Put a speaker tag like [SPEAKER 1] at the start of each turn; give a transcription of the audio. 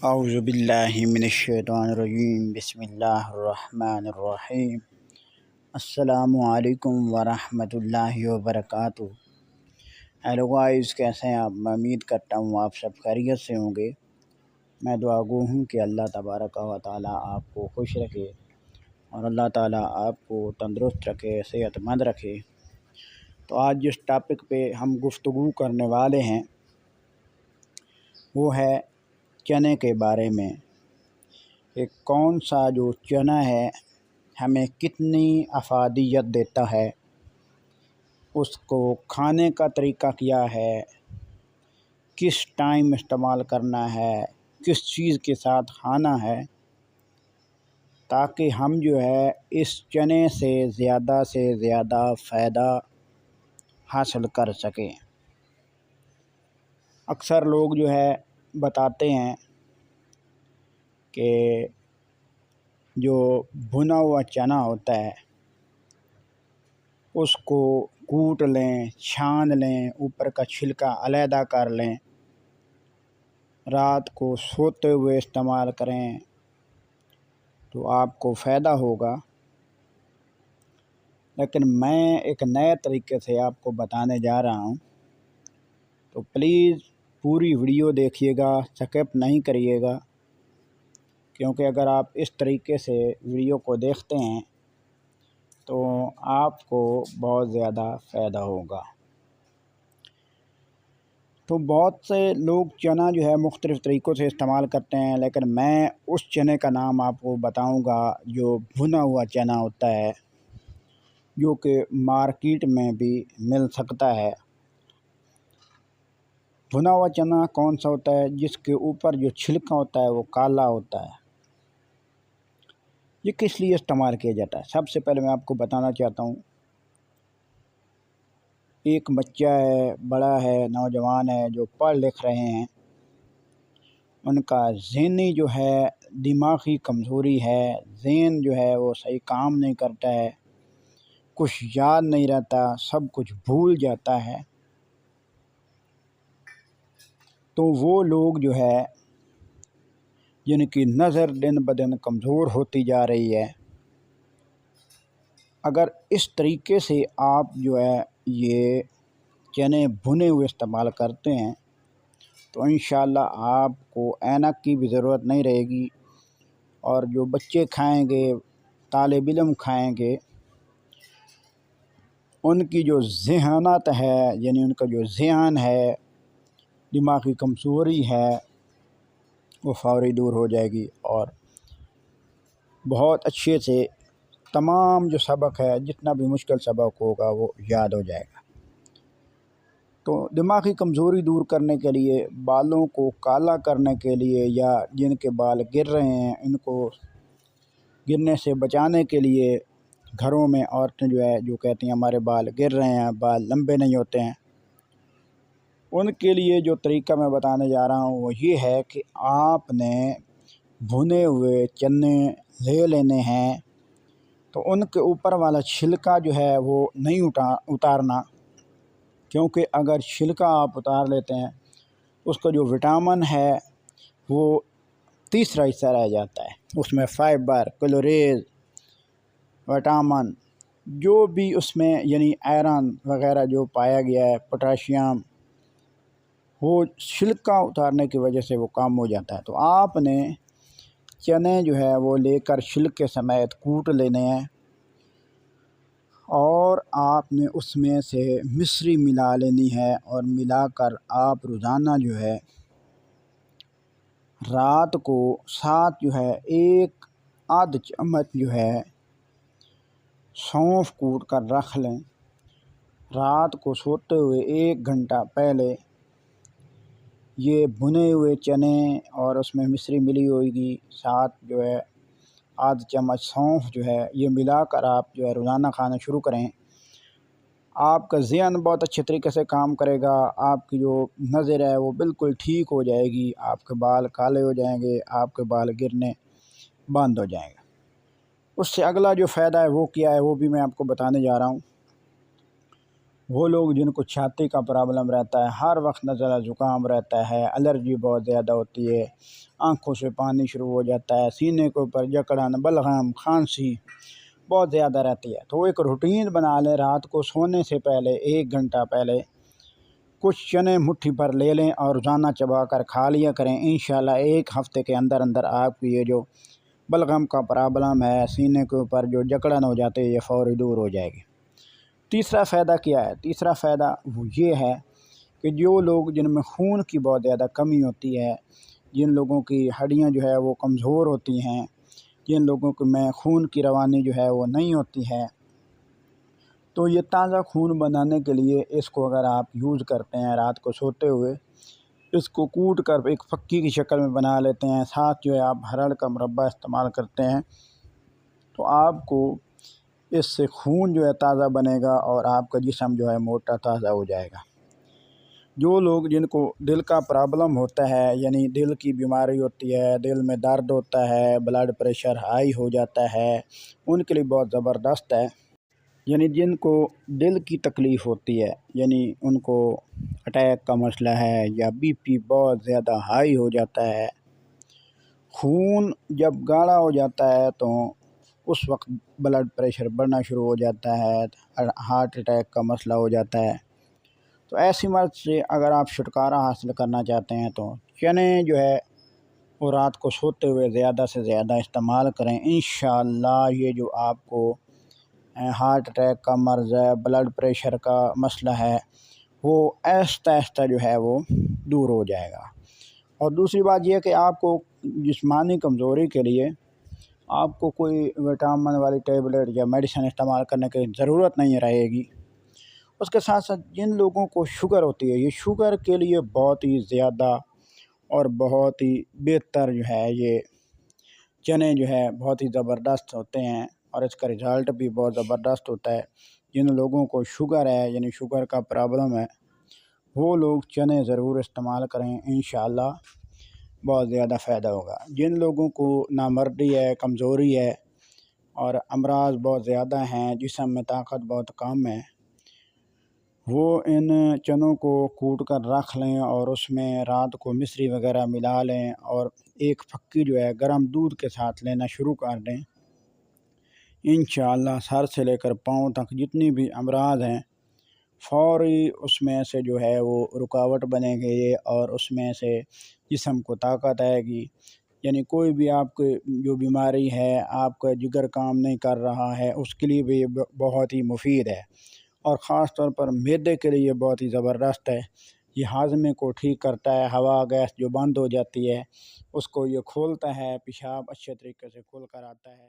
[SPEAKER 1] اعوذ باللہ من الشیطان الرجیم بسم اللہ الرحمن الرحیم السلام علیکم ورحمۃ اللہ وبرکاتہ۔ ہیلو گائز، کیسے ہیں آپ؟ میں امید کرتا ہوں آپ سب خیریت سے ہوں گے۔ میں دعا گو ہوں کہ اللہ تبارک و تعالیٰ آپ کو خوش رکھے اور اللہ تعالیٰ آپ کو تندرست رکھے، صحت مند رکھے۔ تو آج جس ٹاپک پہ ہم گفتگو کرنے والے ہیں وہ ہے چنے کے بارے میں۔ ایک کون سا جو چنا ہے ہمیں کتنی افادیت دیتا ہے، اس کو کھانے کا طریقہ کیا ہے، کس ٹائم استعمال کرنا ہے، کس چیز کے ساتھ کھانا ہے، تاکہ ہم جو ہے اس چنے سے زیادہ فائدہ حاصل کر سکیں۔ اکثر لوگ جو ہے بتاتے ہیں کہ جو بھنا ہوا چنا ہوتا ہے اس کو کوٹ لیں، چھان لیں، اوپر کا چھلکا علیحدہ کر لیں، رات کو سوتے ہوئے استعمال کریں تو آپ کو فائدہ ہوگا۔ لیکن میں ایک نئے طریقے سے آپ کو بتانے جا رہا ہوں، تو پلیز پوری ویڈیو دیکھیے گا، سکپ نہیں کریے گا، کیونکہ اگر آپ اس طریقے سے ویڈیو کو دیکھتے ہیں تو آپ کو بہت زیادہ فائدہ ہوگا۔ تو بہت سے لوگ چنا جو ہے مختلف طریقوں سے استعمال کرتے ہیں، لیکن میں اس چنے کا نام آپ کو بتاؤں گا جو بھنا ہوا چنا ہوتا ہے، جو کہ مارکیٹ میں بھی مل سکتا ہے۔ بھنا ہوا چنا کون سا ہوتا ہے؟ جس کے اوپر جو چھلکا ہوتا ہے وہ کالا ہوتا ہے۔ یہ کس لیے استعمال کیا جاتا ہے؟ سب سے پہلے میں آپ کو بتانا چاہتا ہوں، ایک بچہ ہے، بڑا ہے، نوجوان ہے، جو پڑھ لکھ رہے ہیں، ان کا ذہنی جو ہے دماغی کمزوری ہے، ذہن جو ہے وہ صحیح کام نہیں کرتا ہے، کچھ یاد نہیں رہتا، سب کچھ بھول جاتا ہے، تو وہ لوگ جو ہے جن کی نظر دن بدن کمزور ہوتی جا رہی ہے، اگر اس طریقے سے آپ جو ہے یہ چنے بھنے ہوئے استعمال کرتے ہیں تو انشاءاللہ آپ کو اینک کی بھی ضرورت نہیں رہے گی، اور جو بچے کھائیں گے، طالب علم کھائیں گے، ان کی جو ذہانت ہے، یعنی ان کا جو ذہن ہے، دماغی کمزوری ہے، وہ فوری دور ہو جائے گی، اور بہت اچھے سے تمام جو سبق ہے، جتنا بھی مشکل سبق ہوگا وہ یاد ہو جائے گا۔ تو دماغی کمزوری دور کرنے کے لیے، بالوں کو کالا کرنے کے لیے، یا جن کے بال گر رہے ہیں ان کو گرنے سے بچانے کے لیے، گھروں میں عورتیں جو ہے جو کہتی ہیں ہمارے بال گر رہے ہیں، بال لمبے نہیں ہوتے ہیں، ان کے لیے جو طریقہ میں بتانے جا رہا ہوں وہ یہ ہے کہ آپ نے بھنے ہوئے چنے لے لینے ہیں، تو ان کے اوپر والا چھلکا جو ہے وہ نہیں اتارنا، کیونکہ اگر چھلکا آپ اتار لیتے ہیں اس کا جو وٹامن ہے وہ تیسرا حصہ رہ جاتا ہے، اس میں فائبر، کلوریز، وٹامن جو بھی اس میں یعنی آئرن وغیرہ جو پایا گیا ہے، پوٹاشیم، وہ چھلکا اتارنے کی وجہ سے وہ کم ہو جاتا ہے۔ تو آپ نے چنے جو ہے وہ لے کر چھلکے سمیت کوٹ لینے ہیں، اور آپ نے اس میں سے مصری ملا لینی ہے، اور ملا کر آپ روزانہ جو ہے رات کو ساتھ جو ہے ایک آدھ چمچ جو ہے سونف کوٹ کر رکھ لیں، رات کو سوتے ہوئے 1 گھنٹہ پہلے یہ بھنے ہوئے چنے اور اس میں مصری ملی ہوئے گی، ساتھ جو ہے آدھ چمچ سونف جو ہے، یہ ملا کر آپ جو ہے روزانہ کھانا شروع کریں۔ آپ کا ذہن بہت اچھے طریقے سے کام کرے گا، آپ کی جو نظر ہے وہ بالکل ٹھیک ہو جائے گی، آپ کے بال کالے ہو جائیں گے، آپ کے بال گرنے بند ہو جائیں گے۔ اس سے اگلا جو فائدہ ہے وہ کیا ہے وہ بھی میں آپ کو بتانے جا رہا ہوں۔ وہ لوگ جن کو چھاتی کا پرابلم رہتا ہے، ہر وقت نزلہ زکام رہتا ہے، الرجی بہت زیادہ ہوتی ہے، آنکھوں سے پانی شروع ہو جاتا ہے، سینے کے اوپر جکڑن، بلغم، کھانسی بہت زیادہ رہتی ہے، تو ایک روٹین بنا لیں، رات کو سونے سے پہلے 1 گھنٹہ پہلے کچھ چنے مٹھی پر لے لیں اور روزانہ چبا کر کھا لیا کریں۔ انشاءاللہ 1 ہفتے کے اندر اندر آپ کی یہ جو بلغم کا پرابلم ہے، سینے کے اوپر جو جکڑن ہو جاتے ہیں، یہ فوری دور ہو جائے گی۔ تیسرا فائدہ کیا ہے؟ تیسرا فائدہ وہ یہ ہے کہ جو لوگ جن میں خون کی بہت زیادہ کمی ہوتی ہے، جن لوگوں کی ہڈیاں جو ہے وہ کمزور ہوتی ہیں، جن لوگوں میں خون کی روانی جو ہے وہ نہیں ہوتی ہے، تو یہ تازہ خون بنانے کے لیے اس کو اگر آپ یوز کرتے ہیں، رات کو سوتے ہوئے اس کو کوٹ کر ایک پھکی کی شکل میں بنا لیتے ہیں، ساتھ جو ہے آپ ہرڑ کا مربع استعمال کرتے ہیں، تو آپ کو اس سے خون جو ہے تازہ بنے گا اور آپ کا جسم جو ہے موٹا تازہ ہو جائے گا۔ جو لوگ جن کو دل کا پرابلم ہوتا ہے، یعنی دل کی بیماری ہوتی ہے، دل میں درد ہوتا ہے، بلڈ پریشر ہائی ہو جاتا ہے، ان کے لیے بہت زبردست ہے۔ یعنی جن کو دل کی تکلیف ہوتی ہے، یعنی ان کو اٹیک کا مسئلہ ہے یا بی پی بہت زیادہ ہائی ہو جاتا ہے، خون جب گاڑھا ہو جاتا ہے تو اس وقت بلڈ پریشر بڑھنا شروع ہو جاتا ہے، ہارٹ اٹیک کا مسئلہ ہو جاتا ہے، تو ایسی مرض سے اگر آپ چھٹکارا حاصل کرنا چاہتے ہیں تو چنے جو ہے وہ رات کو سوتے ہوئے زیادہ سے زیادہ استعمال کریں۔ انشاءاللہ یہ جو آپ کو ہارٹ اٹیک کا مرض ہے، بلڈ پریشر کا مسئلہ ہے، وہ آہستہ آہستہ جو ہے وہ دور ہو جائے گا۔ اور دوسری بات یہ کہ آپ کو جسمانی کمزوری کے لیے آپ کو کوئی وٹامن والی ٹیبلٹ یا میڈیسن استعمال کرنے کی ضرورت نہیں رہے گی۔ اس کے ساتھ ساتھ جن لوگوں کو شوگر ہوتی ہے، یہ شوگر کے لیے بہت ہی زیادہ اور بہت ہی بہتر جو ہے یہ چنے جو ہے بہت ہی زبردست ہوتے ہیں اور اس کا رزلٹ بھی بہت زبردست ہوتا ہے۔ جن لوگوں کو شوگر ہے، یعنی شوگر کا پرابلم ہے، وہ لوگ چنے ضرور استعمال کریں، انشاءاللہ بہت زیادہ فائدہ ہوگا۔ جن لوگوں کو نامردی ہے، کمزوری ہے اور امراض بہت زیادہ ہیں، جسم میں طاقت بہت کم ہے، وہ ان چنوں کو کوٹ کر رکھ لیں اور اس میں رات کو مصری وغیرہ ملا لیں اور ایک پھکی جو ہے گرم دودھ کے ساتھ لینا شروع کر دیں۔ انشاءاللہ سر سے لے کر پاؤں تک جتنی بھی امراض ہیں فوری اس میں سے جو ہے وہ رکاوٹ بنے گی اور اس میں سے جسم کو طاقت آئے گی۔ یعنی کوئی بھی آپ کو جو بیماری ہے، آپ کا جگر کام نہیں کر رہا ہے، اس کے لیے بھی یہ بہت ہی مفید ہے، اور خاص طور پر معدے کے لیے بہت ہی زبردست ہے۔ یہ ہاضمے کو ٹھیک کرتا ہے، ہوا گیس جو بند ہو جاتی ہے اس کو یہ کھولتا ہے، پیشاب اچھے طریقے سے کھول کر آتا ہے۔